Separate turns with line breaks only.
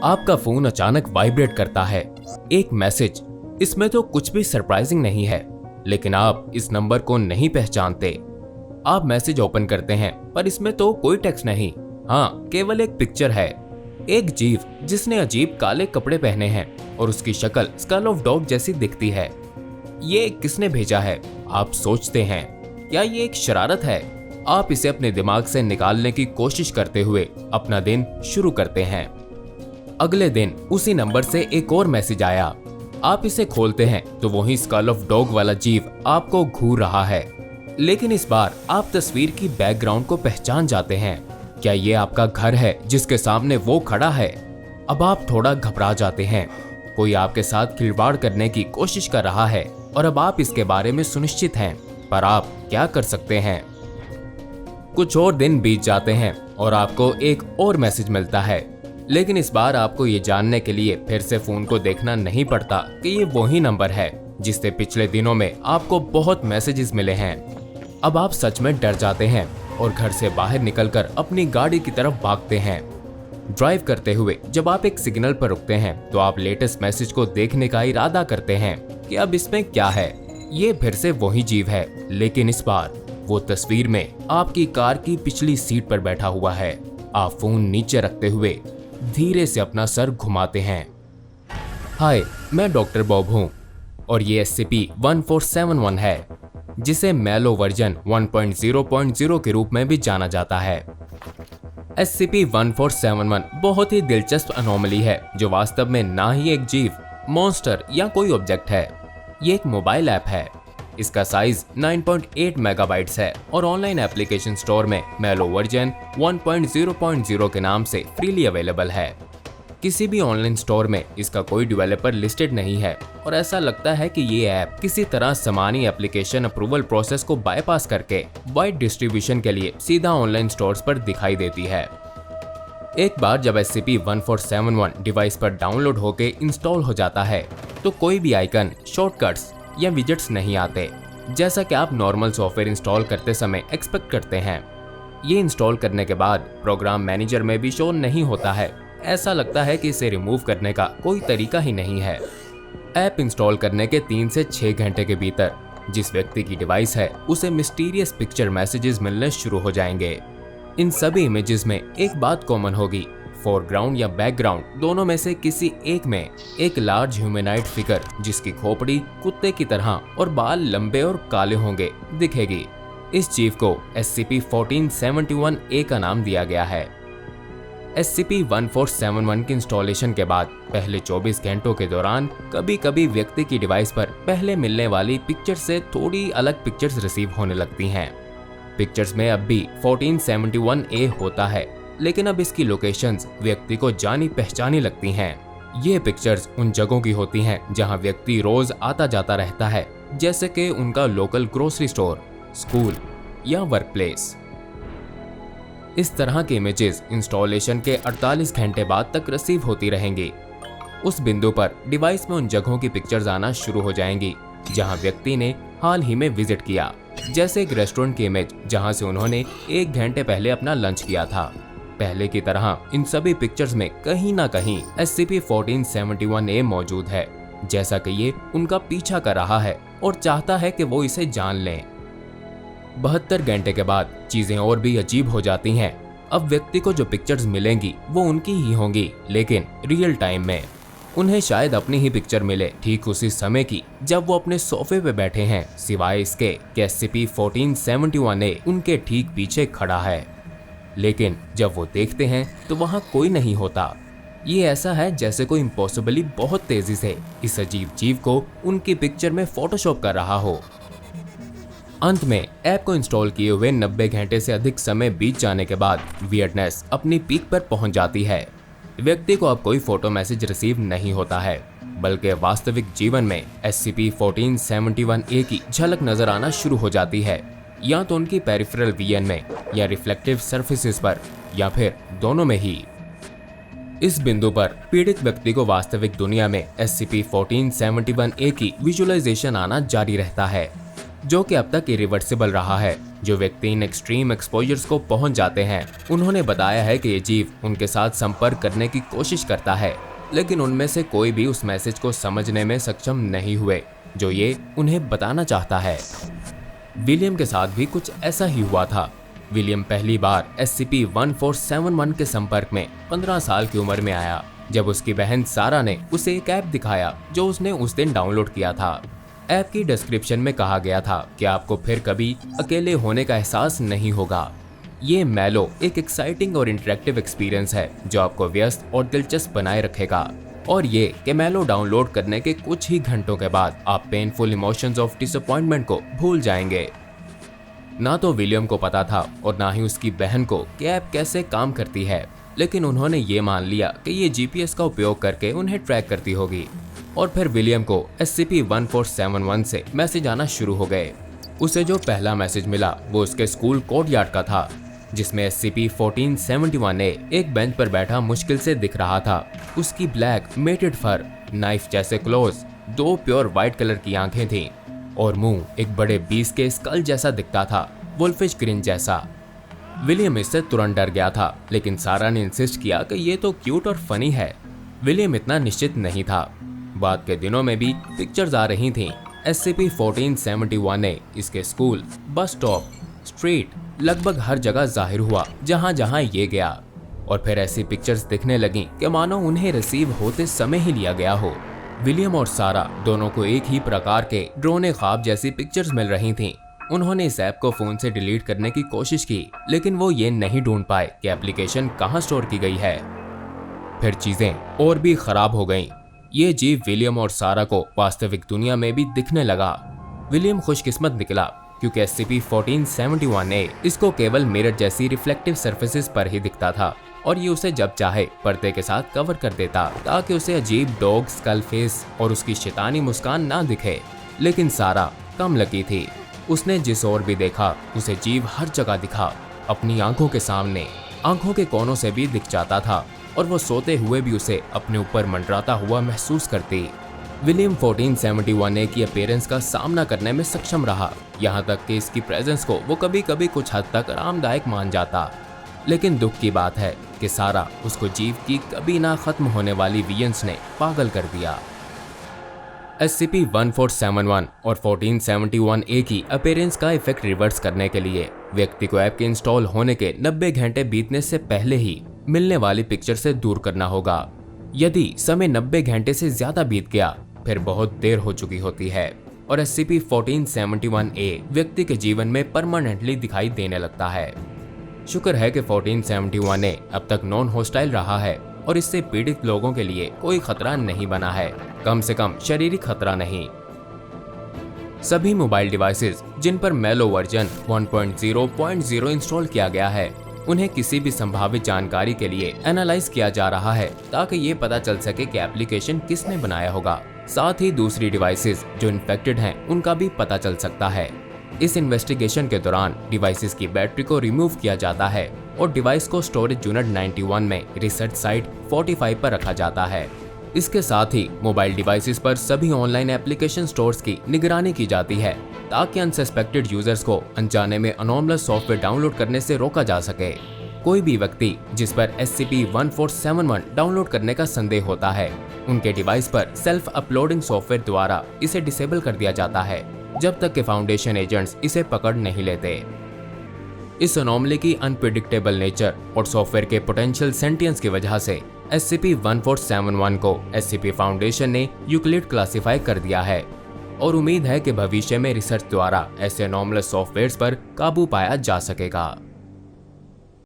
आपका फोन अचानक वाइब्रेट करता है। एक मैसेज। इसमें तो कुछ भी सरप्राइजिंग नहीं है, लेकिन आप इस नंबर को नहीं पहचानते। आप मैसेज ओपन करते हैं, पर इसमें तो कोई टेक्स्ट नहीं। हाँ, केवल एक पिक्चर है। एक जीव जिसने अजीब काले कपड़े पहने हैं और उसकी शक्ल स्कल ऑफ डॉग जैसी दिखती है। ये किसने भेजा है? आप सोचते हैं। क्या ये एक शरारत है? आप इसे अपने दिमाग से निकालने की कोशिश करते हुए अपना दिन शुरू करते हैं। अगले दिन उसी नंबर से एक और मैसेज आया। आप इसे खोलते हैं तो वही स्कल ऑफ डॉग वाला जीव आपको घूर रहा है, लेकिन इस बार आप तस्वीर की बैकग्राउंड को पहचान जाते हैं। क्या ये आपका घर है जिसके सामने वो खड़ा है? अब आप थोड़ा घबरा जाते हैं। कोई आपके साथ खिलवाड़ करने की कोशिश कर रहा है और अब आप इसके बारे में सुनिश्चित हैं, पर आप क्या कर सकते हैं? कुछ और दिन बीत जाते हैं और आपको एक और मैसेज मिलता है, लेकिन इस बार आपको ये जानने के लिए फिर से फोन को देखना नहीं पड़ता कि ये वही नंबर है जिससे पिछले दिनों में आपको बहुत मैसेजेस मिले हैं। अब आप सच में डर जाते हैं और घर से बाहर निकलकर अपनी गाड़ी की तरफ भागते हैं। ड्राइव करते हुए जब आप एक सिग्नल पर रुकते हैं तो आप लेटेस्ट मैसेज को देखने का इरादा करते हैं कि अब इसमें क्या है। ये फिर से वही जीव है, लेकिन इस बार वो तस्वीर में आपकी कार की पिछली सीट पर बैठा हुआ है। आप फोन नीचे रखते हुए धीरे से अपना सर घुमाते हैं। हाय, मैं डॉक्टर बॉब हूँ और ये SCP-1471 है, जिसे मैलो वर्जन 1.0.0 के रूप में भी जाना जाता है। SCP-1471 बहुत ही दिलचस्प अनोमली है जो वास्तव में ना ही एक जीव, मॉन्स्टर या कोई ऑब्जेक्ट है। ये एक मोबाइल ऐप है। इसका साइज 9.8 मेगाबाइट्स है और ऑनलाइन एप्लीकेशन स्टोर में मैलो वर्जन 1.0.0 के नाम से फ्रीली अवेलेबल है। किसी भी ऑनलाइन स्टोर में इसका कोई डेवलपर लिस्टेड नहीं है और ऐसा लगता है कि ये ऐप किसी तरह सामान्य एप्लीकेशन अप्रूवल प्रोसेस को बाईपास करके वाइड डिस्ट्रीब्यूशन के लिए सीधा ऑनलाइन स्टोर्स पर दिखाई देती है। एक बार जब SCP-1471 डिवाइस पर डाउनलोड होकर इंस्टॉल हो जाता है तो कोई भी आइकन, शॉर्टकट्स या विजेट्स नहीं आते, जैसा कि आप नॉर्मल सॉफ्टवेयर इंस्टॉल करते समय एक्सपेक्ट करते हैं। ये इंस्टॉल करने के बाद प्रोग्राम मैनेजर में भी शो नहीं होता है। ऐसा लगता है कि इसे रिमूव करने का कोई तरीका ही नहीं है। ऐप इंस्टॉल करने के 3 से 6 घंटे के भीतर जिस व्यक्ति की डिवाइस है उसे मिस्टीरियस पिक्चर मैसेजेस मिलने शुरू हो जाएंगे। इन सभी इमेजेस में एक बात कॉमन होगी, फोरग्राउंड या बैकग्राउंड दोनों में से किसी एक में एक लार्ज ह्यूमैनॉइड फिगर जिसकी खोपड़ी कुत्ते की तरह और बाल लंबे और काले होंगे दिखेगी। इस जीव को SCP-1471-A का नाम दिया गया है। SCP-1471 के इंस्टॉलेशन के बाद पहले 24 घंटों के दौरान कभी कभी व्यक्ति की डिवाइस पर पहले मिलने वाली पिक्चर से थोड़ी अलग पिक्चर्स रिसीव होने लगती हैं। पिक्चर्स में अब भी 1471-A होता है, लेकिन अब इसकी लोकेशंस व्यक्ति को जानी पहचानी लगती हैं। ये पिक्चर्स उन जगहों की होती हैं जहां व्यक्ति रोज आता जाता रहता है, जैसे कि उनका लोकल ग्रोसरी स्टोर, स्कूल या वर्क प्लेस। इस तरह के इमेजेस इंस्टॉलेशन के 48 घंटे बाद तक रिसीव होती रहेंगी। उस बिंदु पर डिवाइस में उन जगहों की पिक्चर्स आना शुरू हो जाएंगी जहां व्यक्ति ने हाल ही में विजिट किया, जैसे एक रेस्टोरेंट की इमेज जहां से उन्होंने 1 घंटे पहले अपना लंच किया था। पहले की तरह इन सभी पिक्चर्स में कहीं ना कहीं SCP-1471-A मौजूद है, जैसा कि ये उनका पीछा कर रहा है और चाहता है कि वो इसे जान लें। 72 घंटे के बाद चीजें और भी अजीब हो जाती हैं। अब व्यक्ति को जो पिक्चर्स मिलेंगी वो उनकी ही होंगी, लेकिन रियल टाइम में। उन्हें शायद अपनी ही पिक्चर मिले ठीक उसी समय की जब वो अपने सोफे पे बैठे हैं, सिवाय इसके कि SCP-1471-A उनके ठीक पीछे खड़ा है। लेकिन जब वो देखते हैं तो वहाँ कोई नहीं होता। ये ऐसा है जैसे कोई इम्पॉसिबली बहुत तेजी से इस अजीब जीव को उनकी पिक्चर में फोटोशॉप कर रहा हो। अंत में ऐप को इंस्टॉल किए हुए 90 घंटे से अधिक समय बीत जाने के बाद वियर्डनेस अपनी पीक पर पहुंच जाती है। व्यक्ति को अब कोई फोटो मैसेज रिसीव नहीं होता है, बल्कि वास्तविक जीवन में SCP-1471-A की झलक नजर आना शुरू हो जाती है, या तो उनकी पेरिफेरल विजन में या रिफ्लेक्टिव सरफेसेस पर, या फिर दोनों में ही। इस बिंदु पर पीड़ित व्यक्ति को वास्तविक दुनिया में SCP-1471-A की विजुअलाइजेशन आना जारी रहता है, जो कि अब तक इरिवर्सिबल रहा है जो व्यक्ति इन एक्सट्रीम एक्सपोजर्स को पहुंच जाते हैं, उन्होंने बताया है कि ये जीव उनके साथ संपर्क करने की कोशिश करता है, लेकिन उनमें से कोई भी उस मैसेज को समझने में सक्षम नहीं हुए जो ये उन्हें बताना चाहता है। विलियम के साथ भी कुछ ऐसा ही हुआ था। विलियम पहली बार SCP-1471 के संपर्क में 15 साल की उम्र में आया, जब उसकी बहन सारा ने उसे एक ऐप दिखाया जो उसने उस दिन डाउनलोड किया था। ऐप की डिस्क्रिप्शन में कहा गया था कि आपको फिर कभी अकेले होने का एहसास नहीं होगा। ये मैलो एक एक्साइटिंग और इंटरेक्टिव एक्सपीरियंस है जो आपको व्यस्त और दिलचस्प बनाए रखेगा। और ये कि मैलो डाउनलोड करने के कुछ ही घंटों के बाद आप पेनफुल इमोशंस ऑफ डिसअपॉइंटमेंट को भूल जाएंगे। ना तो विलियम को पता था और ना ही उसकी बहन को कि ऐप कैसे काम करती है, लेकिन उन्होंने ये मान लिया कि ये GPS का उपयोग करके उन्हें ट्रैक करती होगी। और फिर विलियम को SCP-1471 से मैसेज आना शुरू हो गए। उसे जो पहला मैसेज मिला वो उसके स्कूल कोर्टयार्ड का था, जिसमें SCP-1471A एक बेंच पर बैठा मुश्किल से दिख रहा था। उसकी ब्लैक मेटेड फर, नाइफ जैसे क्लोज, 2 प्योर व्हाइट कलर की आंखें थीं और मुंह एक बड़े बीस के स्कल जैसा दिखता था, वुल्फिश ग्रिन जैसा। विलियम इससे तुरंत डर गया था, लेकिन सारा ने इंसिस्ट किया कि ये तो क्यूट और फनी है। विलियम इतना निश्चित नहीं था। बाद के दिनों में भी पिक्चर्स आ रही थीं। SCP-1471A इसके स्कूल, बस स्टॉप, स्ट्रीट, लगभग हर जगह जाहिर हुआ जहां जहां ये गया। और फिर ऐसी पिक्चर्स दिखने लगीं कि मानो उन्हें रिसीव होते समय ही लिया गया हो। विलियम और सारा दोनों को एक ही प्रकार के ड्रोने ख्वाब जैसी पिक्चर्स मिल रही थीं। उन्होंने इस ऐप को फोन से डिलीट करने की कोशिश की, लेकिन वो ये नहीं ढूंढ पाए कि एप्लीकेशन कहां स्टोर की गई है। फिर चीजें और भी खराब हो गईं। ये जीव विलियम और सारा को वास्तविक दुनिया में भी दिखने लगा। विलियम खुशकिस्मत निकला क्योंकि SCP-1471A इसको केवल मिरर जैसी रिफ्लेक्टिव सरफेसेस पर ही दिखता था और ये उसे जब चाहे पर्दे के साथ कवर कर देता ताकि उसे अजीब डॉग स्कल फेस और उसकी शैतानी मुस्कान ना दिखे। लेकिन सारा कम लकी थी। उसने जिस ओर भी देखा उसे जीव हर जगह दिखा, अपनी आंखों के सामने, आंखों के कोनों से भी दिख जाता था और वो सोते हुए भी उसे अपने ऊपर मंडराता हुआ महसूस करती। विलियम 1471A की अपीयरेंस का सामना करने में सक्षम रहा, यहाँ तक कि इसकी प्रेजेंस को वो कभी कभी कुछ हद तक आरामदायक मान जाता। लेकिन दुख की बात है कि सारा उसको जीव की कभी ना खत्म होने वाली वियंस ने पागल कर दिया। SCP-1471 और 1471A की अपीयरेंस का इफेक्ट रिवर्स करने के लिए व्यक्ति को ऐप के इंस्टॉल होने के 90 घंटे बीतने से पहले ही मिलने वाली पिक्चर से दूर करना होगा। यदि समय 90 घंटे से ज्यादा बीत गया फिर बहुत देर हो चुकी होती है और SCP-1471A व्यक्ति के जीवन में परमानेंटली दिखाई देने लगता है। शुक्र है कि 1471A अब तक नॉन होस्टाइल रहा है और इससे पीड़ित लोगों के लिए कोई खतरा नहीं बना है, कम से कम शारीरिक खतरा नहीं। सभी मोबाइल डिवाइसेस जिन पर मैलो वर्जन 1.0.0 इंस्टॉल किया गया है, उन्हें किसी भी संभावित जानकारी के लिए एनालाइज किया जा रहा है ताकि ये पता चल सके कि एप्लीकेशन किसने बनाया होगा। साथ ही दूसरी डिवाइसेस जो इन्फेक्टेड हैं उनका भी पता चल सकता है। इस इन्वेस्टिगेशन के दौरान डिवाइसेस की बैटरी को रिमूव किया जाता है और डिवाइस को स्टोरेज यूनिट 91 में रिसर्च साइट 45 पर रखा जाता है। इसके साथ ही मोबाइल डिवाइसेस पर सभी ऑनलाइन एप्लीकेशन स्टोर्स की निगरानी की जाती है ताकि अनसस्पेक्टेड यूजर्स को अनजाने में अनोमलस सॉफ्टवेयर डाउनलोड करने से रोका जा सके। कोई भी व्यक्ति जिस पर SCP-1471 डाउनलोड करने का संदेह होता है, उनके डिवाइस पर सेल्फ अपलोडिंग सॉफ्टवेयर द्वारा इसे डिसेबल कर दिया जाता है जब तक कि फाउंडेशन एजेंट्स इसे पकड़ नहीं लेते। इस अनोमली की अनप्रेडिक्टेबल नेचर और सॉफ्टवेयर के पोटेंशियल सेंटियंस की वजह से SCP-1471 को SCP फाउंडेशन ने यूक्लिड क्लासिफाई कर दिया है और उम्मीद है कि भविष्य में रिसर्च द्वारा ऐसे अनोमलस सॉफ्टवेयर्स पर काबू पाया जा सकेगा।